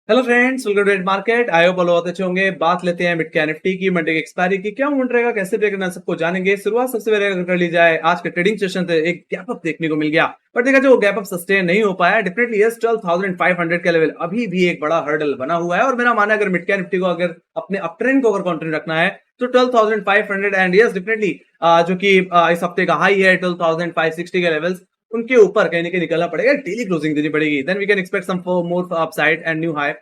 Hello friends, welcome to trade market. I hope बहुत अच्छे होंगे। बात लेते हैं मिड निफ्टी की, मंडे की एक्सपायरी की, क्या मूवमेंट रहेगा, कैसे ब्रेक करना, सबको जानेंगे। शुरुआत सबसे पहले अगर कर ली जाए, आज के ट्रेडिंग सेशन से एक गैप अप देखने को मिल गया, बट देखा जाए वो गैप अप सस्टेन नहीं हो पाया। डेफिनेटली यस, 12,500 का लेवल अभी भी एक बड़ा हर्डल बना हुआ है और मेरा मानना है अगर मिड निफ्टी को अगर अपने अप ट्रेंड को अगर कंटिन्यू रखना है तो 12,500 एंड यस डेफिनेटली जो कि इस हफ्ते का हाई है 12,560 के लेवल्स, उनके ऊपर कहीं ना कहीं निकलना पड़ेगा, डेली क्लोजिंग देनी पड़ेगी। Then we can expect some more upside and new high.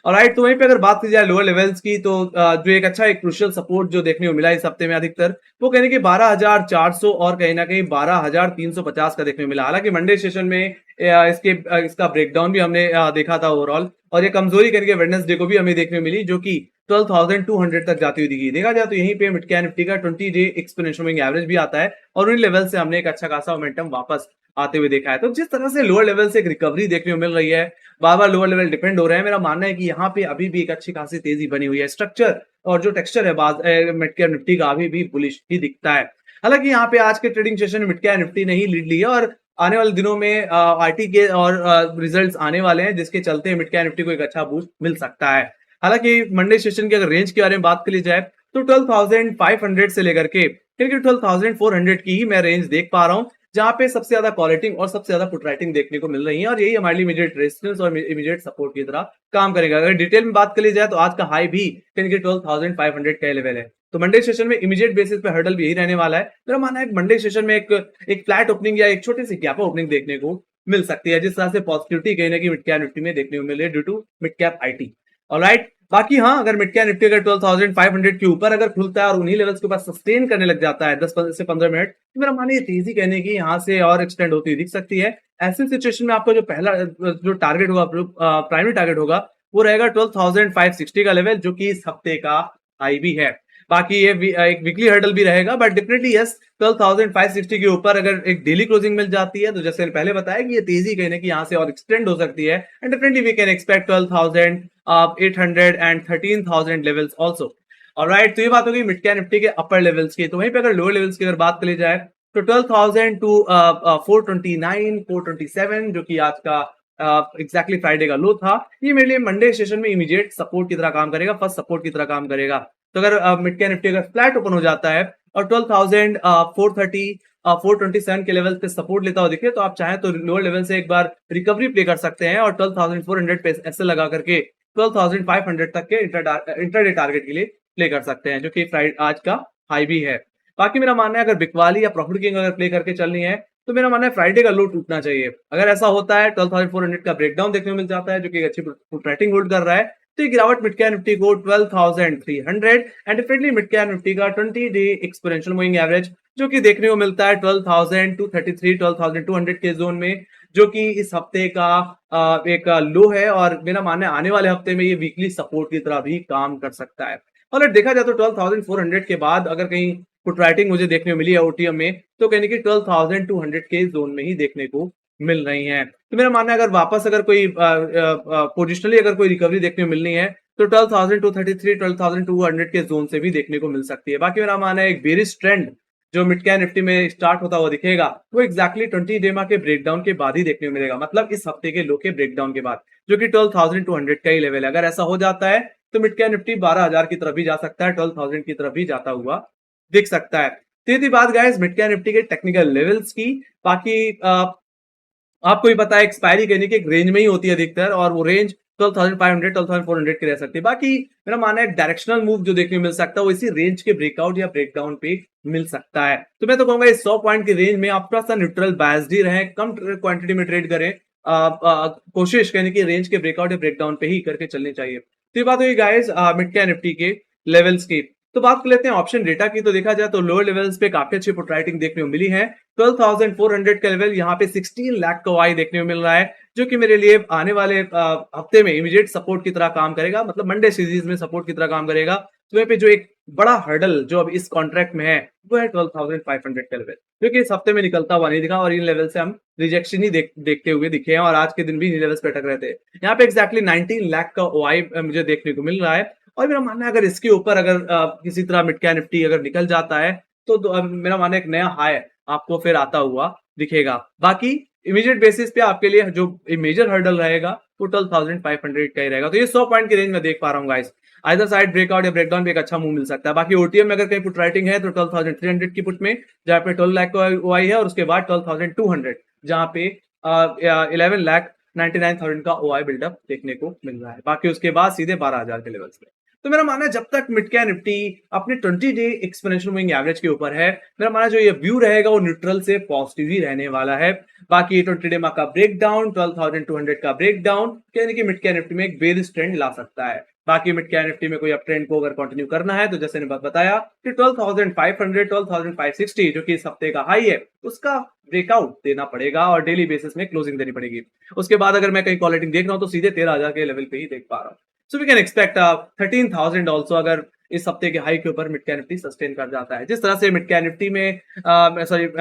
Alright, तो वहीं पे अगर बात की जाए लोअर लेवल्स की, तो जो एक अच्छा एक क्रुशियल सपोर्ट जो देखने को मिला इस हफ्ते में अधिकतर, वो कहने की 12,400 और कहीं ना कहीं 12,350 का देखने को मिला। हालांकि मंडे सेशन में इसका ब्रेकडाउन भी हमने देखा था ओवरऑल, और ये कमजोरी करके वेडनेसडे को भी हमें देखने को मिली, जो कि 12,200 तक जाती हुई दिखी। देखा जाए तो यहीं पे मिड कैप निफ्टी का 20 डे एक्सपोनेंशियल मूविंग एवरेज भी आता है और उन लेवल से हमने एक अच्छा खासा मोमेंटम वापस आते हुए देखा है। तो जिस तरह से लोअर लेवल से एक रिकवरी देखने को मिल रही है, बार बार लोअर लेवल डिपेंड हो रहे हैं, मेरा मानना है कि यहाँ पे अभी भी एक अच्छी खासी तेजी बनी हुई है। स्ट्रक्चर और जो टेक्सचर है मिड कैप निफ्टी का अभी भी बुलिश ही दिखता है। हालांकि यहाँ पे आज के ट्रेडिंग सेशन में मिड कैप निफ्टी ने ही लीड ली है और आने वाले दिनों में आरटी के और रिजल्ट्स आने वाले हैं, जिसके चलते मिड कैप निफ्टी को एक अच्छा बूस्ट मिल सकता है। हालांकि मंडे सेशन की अगर रेंज के बारे में बात कर ली जाए तो 12,500 से लेकर के 12,400 की ही मैं रेंज देख पा रहा हूँ, जहां पे सबसे ज्यादा क्वालिटिंग और सबसे ज्यादा पुट राइटिंग देखने को मिल रही है और यही हमारे लिए इमीडिएट रेजिस्टेंस और इमीडिएट सपोर्ट की तरह काम करेगा। अगर डिटेल में बात कर ली जाए तो आज का हाई भी 12,500 का लेवल है, तो मंडे सेशन में इमीडिएट बेसिस पे हर्डल भी यही रहने वाला है। मेरा मानना है मंडे सेशन में एक फ्लैट ओपनिंग या एक छोटी सी गैप ओपनिंग देखने को मिल सकती है, जिस तरह से पॉजिटिविटी कहीं ना कहीं मिड कैप निफ्टी में देखने को मिल रही है due to mid cap IT. Alright, बाकी हाँ, अगर मिड कैप निफ्टी अगर 12,500 के ऊपर अगर खुलता है और उन्हीं लेवल्स के ऊपर सस्टेन करने लग जाता है 10 से 15 मिनट, तो मेरा मानिए तेजी कहने की यहाँ से और एक्सटेंड होती हुई दिख सकती है। ऐसी सिचुएशन में आपका जो पहला जो टारगेट होगा, प्राइमरी टारगेट होगा, वो रहेगा 12,560 का लेवल, जो कि इस हफ्ते का हाई भी है। बाकी ये एक वीकली हर्डल भी रहेगा, बट डेफिनेटली यस, 12,560 के ऊपर अगर एक डेली क्लोजिंग मिल जाती है तो जैसे पहले बताया कि ये तेजी कहने की यहाँ से और एक्सटेंड हो सकती है and definitely we can expect 12,800 and 13,000 levels also. Alright, तो ये बात होगी मिड कैप निफ्टी के अपर लेवल्स की। तो वहीं पे अगर लोअर लेवल्स की अगर बात करी जाए तो 12,000 टू 429 427, जो कि आज का एग्जैक्टली फ्राइडे का लो था, ये मेरे लिए मंडे सेशन में इमीडिएट सपोर्ट की तरह काम करेगा, फर्स्ट सपोर्ट की तरह काम करेगा। तो अगर मिड कैप निफ्टी अगर फ्लैट ओपन हो जाता है और 12,430 427 के लेवल पे सपोर्ट लेता हुआ दिखे, तो आप चाहें तो लोअर लेवल से एक बार रिकवरी प्ले कर सकते हैं और 12,400 पे ऐसे लगा करके 12,500 तक के इंटरडे टारगेट के लिए प्ले कर सकते हैं, जो कि फ्राइडे आज का हाई भी है। बाकी मेरा मानना है अगर बिकवाली या प्रॉफिट किंग अगर प्ले करके चलनी है तो मेरा मानना है फ्राइडे का लो टूटना चाहिए। अगर ऐसा होता है 12,400 का ब्रेकडाउन देखने को मिल जाता है, जो कि अच्छी रेटिंग होल्ड कर रहा है, तो ये गिरावट मिड कैप निफ्टी को 12,300 and definitely mid cap Nifty का 20 डे एक्सपोनेंशियल मूविंग एवरेज, जो कि देखने को मिलता है 12,233 12,200 के जोन में, जो कि इस हफ्ते का एक लो है और मेरा मानना है आने वाले हफ्ते में ये वीकली सपोर्ट की तरह भी काम कर सकता है। और अगर देखा जाए तो 12,400 के बाद अगर कहीं पुट राइटिंग मुझे देखने को मिली है ओटीएम में, तो कहने की 12,200 के जोन में ही देखने को मिल रही है। तो मेरा मानना है अगर वापस अगर कोई पोजिशनली अगर कोई रिकवरी देखने को मिलनी है तो 12,233 12,200 के जोन से भी देखने को मिल सकती है। बाकी मेरा मानना है एक बेरिश ट्रेंड जो मिड कैप निफ्टी में स्टार्ट होता हुआ दिखेगा, वो एक्जैक्टली 20 डेमा के ब्रेकडाउन के बाद ही देखने को मिलेगा, मतलब इस हफ्ते के लो के ब्रेकडाउन के बाद, जो कि 12,200 का ही लेवल है। अगर ऐसा हो जाता है तो मिड कैप निफ्टी 12,000 की तरफ भी जा सकता है, 12,000 की तरफ भी जाता हुआ दिख सकता है। तो ये थी बात गाइस मिड कैप निफ्टी के टेक्निकल लेवल्स की। बाकी आपको भी पता है एक्सपायरी कहने की एक रेंज में ही होती है अधिकतर, और वो रेंज 12,500 12,400 की रह सकती है। बाकी मेरा मानना है डायरेक्शनल मूव जो देखने को मिल सकता है वो इसी रेंज के ब्रेकआउट या ब्रेकडाउन पे मिल सकता है। तो मैं तो कहूंगा इस 100 पॉइंट की रेंज में आप थोड़ा सा न्यूट्रल बायस्ड ही रहें, कम क्वांटिटी में ट्रेड करें, कोशिश करने की रेंज के ब्रेकआउट या ब्रेकडाउन पे ही करके चलनी चाहिए। तो ये बात हुई गाइस मिड कैप निफ्टी के लेवल्स की। तो बात कर लेते हैं ऑप्शन डेटा की। तो देखा जाए तो लोअर लेवल्स पे काफी अच्छी पुट राइटिंग देखने को मिली है। 12,400 का लेवल यहाँ पे 16 लाख का वाई देखने को मिल रहा है, जो कि मेरे लिए आने वाले हफ्ते में इमीडिएट सपोर्ट की तरह काम करेगा, मतलब मंडे सीरीज में सपोर्ट की तरह काम करेगा। तो यहाँ पे जो एक बड़ा हर्डल जो अब इस कॉन्ट्रैक्ट में है वो है 12,500 का लेवल, जो कि इस हफ्ते में निकलता हुआ नहीं दिखा और इन लेवल से हम रिजेक्शन ही देखते हुए दिखे हैं और आज के दिन भी इन लेवल्स पे अटक रहे थे। यहाँ पे एक्जैक्टली 19 लाख का वाई मुझे देखने को मिल रहा है और मेरा मानना है अगर इसके ऊपर अगर किसी तरह मिड कैप निफ्टी अगर निकल जाता है तो मेरा मानना है एक नया हाई आपको फिर आता हुआ दिखेगा। बाकी इमीडिएट बेसिस पे आपके लिए जो मेजर हर्डल रहेगा वो 12,500 का ही रहेगा। तो ये 100 पॉइंट की रेंज में देख पा रहा हूँ गाइस। आइदर साइड ब्रेकआउट या ब्रेकडाउन पे एक अच्छा मूव मिल सकता है। बाकी ओटीएम में अगर कहीं पुट राइटिंग है तो 12,300 की पुट में, जहाँ पे 12 लाख का ओआई है, और उसके बाद 12,200 जहाँ पे 11 लाख 99,000 का ओआई बिल्डअप देखने को मिल रहा है। बाकी उसके बाद सीधे 12,000 के लेवल्स पे। तो मेरा मानना है जब तक मिड कैप निफ्टी अपने 20 डे एक्सपोनेंशियल मूविंग एवरेज के ऊपर है, मेरा मानना जो ये व्यू रहेगा वो न्यूट्रल से पॉजिटिव ही रहने वाला है। बाकी 20 डे का ब्रेक डाउन, 12,200 का ब्रेक डाउन यानी कि मिड कैप निफ्टी में एक बेरिश ट्रेंड ला सकता है। बाकी मिड कैप निफ्टी में कोई अप ट्रेंड को अगर कंटिन्यू करना है तो जैसे ने बताया कि 12,500 12,560 जो कि इस हफ्ते का हाई है उसका ब्रेकआउट देना पड़ेगा और डेली बेसिस में क्लोजिंग देनी पड़ेगी। उसके बाद अगर मैं कहीं कॉलेटिंग देख रहा हूं तो सीधे 13,000 के लेवल पे ही देख पा रहा हूं। So we can expect 13,000 also अगर इस हफ्ते के हाई के ऊपर मिड कैप निफ्टी सस्टेन कर जाता है। जिस तरह से मिड कैप निफ्टी में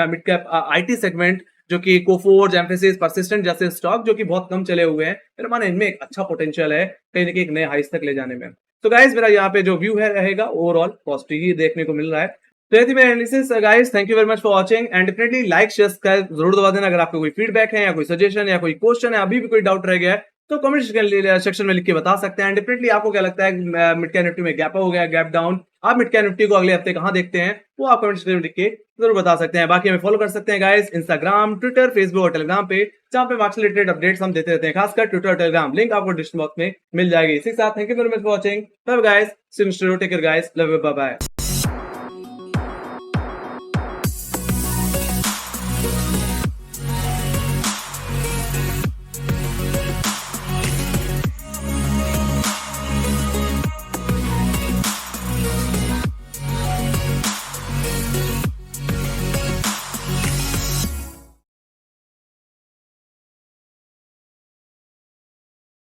मिड कैप आईटी सेगमेंट जो कि कोफोर्ज, एम्फेसिस, परसिस्टेंट जैसे स्टॉक जो कि बहुत कम चले हुए हैं, मेरा मानना इनमें एक अच्छा पोटेंशियल है कहीं ना कहीं एक नए हाइस तक ले जाने में। तो गाइस मेरा यहाँ पे जो व्यू है रहेगा ओवरऑल पॉजिटिव ही देखने को मिल रहा है। तो ये थी मेरी analysis guys. Thank you very much for watching and definitely like share subscribe जरूर दबा देना। अगर आपको कोई फीडबैक है या कोई सजेशन या कोई क्वेश्चन है, अभी भी कोई डाउट रह गया है तो कमेंट सेक्शन में लिख के बता सकते हैं। डेफिनेटली आपको क्या लगता है मिड कैप निफ्टी में गैप हो गया, गैप डाउन, आप मिड कैप निफ्टी को अगले हफ्ते कहां देखते हैं वो आप कमेंट सेक्शन में लिख के जरूर बता सकते हैं। बाकी हमें फॉलो कर सकते हैं गाइस इंस्टाग्राम, ट्विटर, फेसबुक और टेलीग्राम पे, जहां पे मार्केट रिलेटेड अपडेट्स हम देते रहते हैं, खासकर ट्विटर और टेलीग्राम। लिंक आपको डिस्क्रिप्शन बॉक्स में मिल जाएगी। इसी के साथ thank you very much for watching. Bye guys, take care guys, love you, bye bye.